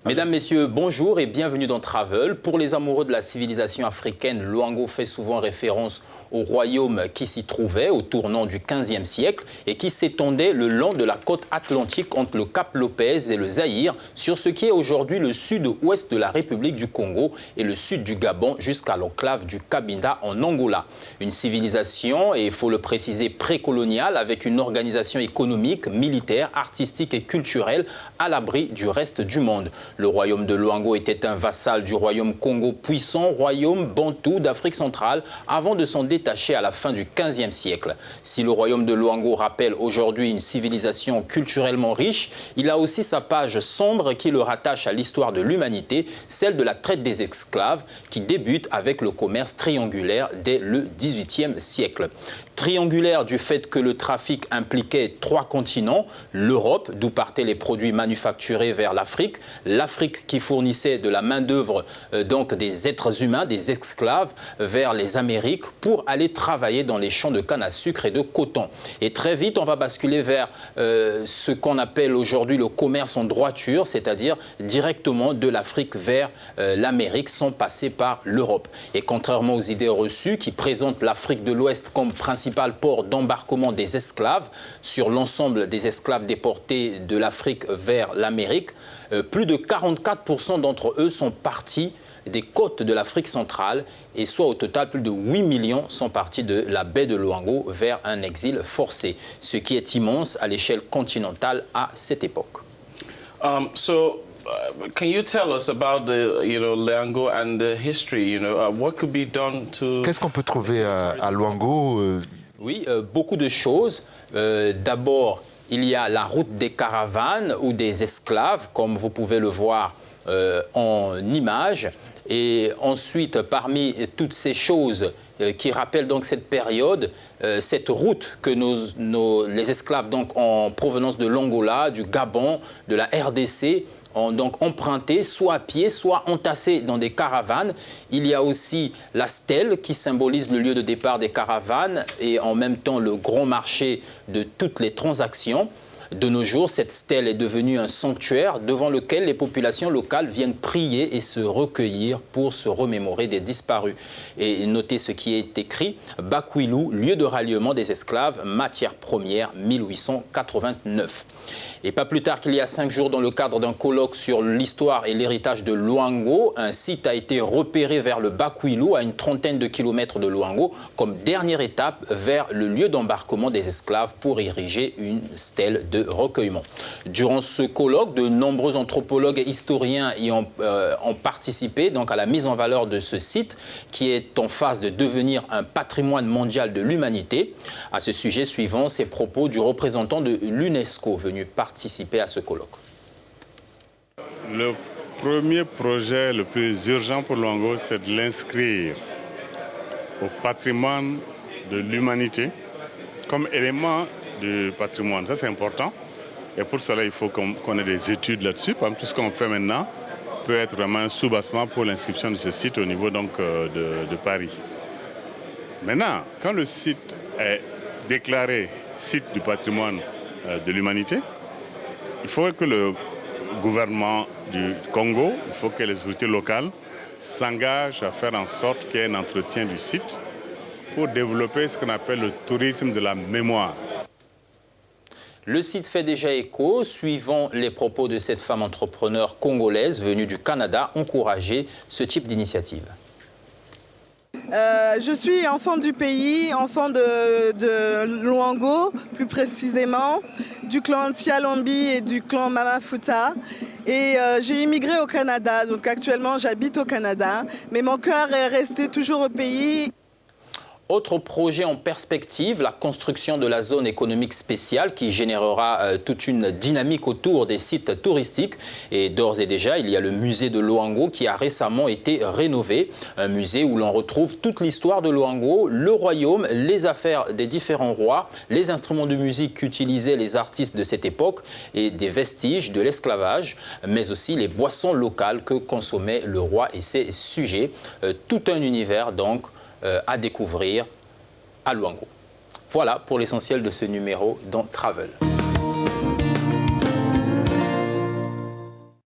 Mesdames, Messieurs, bonjour et bienvenue dans Travel. Pour les amoureux de la civilisation africaine, Luango fait souvent référence au royaume qui s'y trouvait au tournant du XVe siècle et qui s'étendait le long de la côte atlantique entre le Cap Lopez et le Zaïre, sur ce qui est aujourd'hui le sud-ouest de la République du Congo et le sud du Gabon jusqu'à l'enclave du Cabinda en Angola. Une civilisation, et il faut le préciser, précoloniale avec une organisation économique, militaire, artistique et culturelle à l'abri du reste du monde. Le royaume de Luango était un vassal du royaume Congo, puissant royaume bantou d'Afrique centrale, avant de s'en détacher à la fin du XVe siècle. Si le royaume de Luango rappelle aujourd'hui une civilisation culturellement riche, il a aussi sa page sombre qui le rattache à l'histoire de l'humanité, celle de la traite des esclaves, qui débute avec le commerce triangulaire dès le XVIIIe siècle. Triangulaire du fait que le trafic impliquait 3 continents, l'Europe, d'où partaient les produits manufacturés vers l'Afrique, l'Afrique qui fournissait de la main-d'œuvre, donc des êtres humains, des esclaves, vers les Amériques pour aller travailler dans les champs de canne à sucre et de coton. Et très vite, on va basculer vers ce qu'on appelle aujourd'hui le commerce en droiture, c'est-à-dire directement de l'Afrique vers l'Amérique sans passer par l'Europe. Et contrairement aux idées reçues qui présentent l'Afrique de l'Ouest comme principal port d'embarquement des esclaves sur l'ensemble des esclaves déportés de l'Afrique vers l'Amérique, plus de 44% d'entre eux sont partis des côtes de l'Afrique centrale et soit au total plus de 8 millions sont partis de la baie de Luango vers un exil forcé, ce qui est immense à l'échelle continentale à cette époque. Can you tell us about the, Luango and the history? What could be done to... Qu'est-ce qu'on peut trouver à Luango? Oui, beaucoup de choses. D'abord, il y a la route des caravanes ou des esclaves, comme vous pouvez le voir en image. Et ensuite, parmi toutes ces choses qui rappellent donc cette période, cette route que les esclaves donc, en provenance de l'Angola, du Gabon, de la RDC, ont donc emprunté, soit à pied, soit entassés dans des caravanes. Il y a aussi la stèle qui symbolise le lieu de départ des caravanes et en même temps le grand marché de toutes les transactions. De nos jours, cette stèle est devenue un sanctuaire devant lequel les populations locales viennent prier et se recueillir pour se remémorer des disparus. Et notez ce qui est écrit, Bakwilou, lieu de ralliement des esclaves, matière première, 1889. Et pas plus tard qu'il y a 5 jours, dans le cadre d'un colloque sur l'histoire et l'héritage de Luango, un site a été repéré vers le Bakwilou, à une trentaine de kilomètres de Luango, comme dernière étape vers le lieu d'embarquement des esclaves pour ériger une stèle de recueillement. Durant ce colloque, de nombreux anthropologues et historiens y ont participé donc à la mise en valeur de ce site qui est en phase de devenir un patrimoine mondial de l'humanité. À ce sujet, suivant ces propos du représentant de l'UNESCO venu participer à ce colloque. Le premier projet le plus urgent pour Luango, c'est de l'inscrire au patrimoine de l'humanité comme élément du patrimoine. Ça, c'est important. Et pour cela, il faut qu'on ait des études là-dessus. Par exemple, tout ce qu'on fait maintenant peut être vraiment un soubassement pour l'inscription de ce site au niveau donc, de Paris. Maintenant, quand le site est déclaré site du patrimoine de l'humanité, il faut que le gouvernement du Congo, il faut que les autorités locales s'engagent à faire en sorte qu'il y ait un entretien du site pour développer ce qu'on appelle le tourisme de la mémoire. Le site fait déjà écho, suivant les propos de cette femme entrepreneur congolaise venue du Canada, encourager ce type d'initiative. Je suis enfant du pays, enfant de Luango, plus précisément, du clan Tsialombi et du clan Mamafuta. Et j'ai immigré au Canada, donc actuellement j'habite au Canada, mais mon cœur est resté toujours au pays. Autre projet en perspective, la construction de la zone économique spéciale qui générera toute une dynamique autour des sites touristiques. Et d'ores et déjà, il y a le musée de Luango qui a récemment été rénové. Un musée où l'on retrouve toute l'histoire de Luango, le royaume, les affaires des différents rois, les instruments de musique qu'utilisaient les artistes de cette époque et des vestiges de l'esclavage, mais aussi les boissons locales que consommait le roi et ses sujets. Tout un univers donc à découvrir à Luango. Voilà pour l'essentiel de ce numéro dans Travel.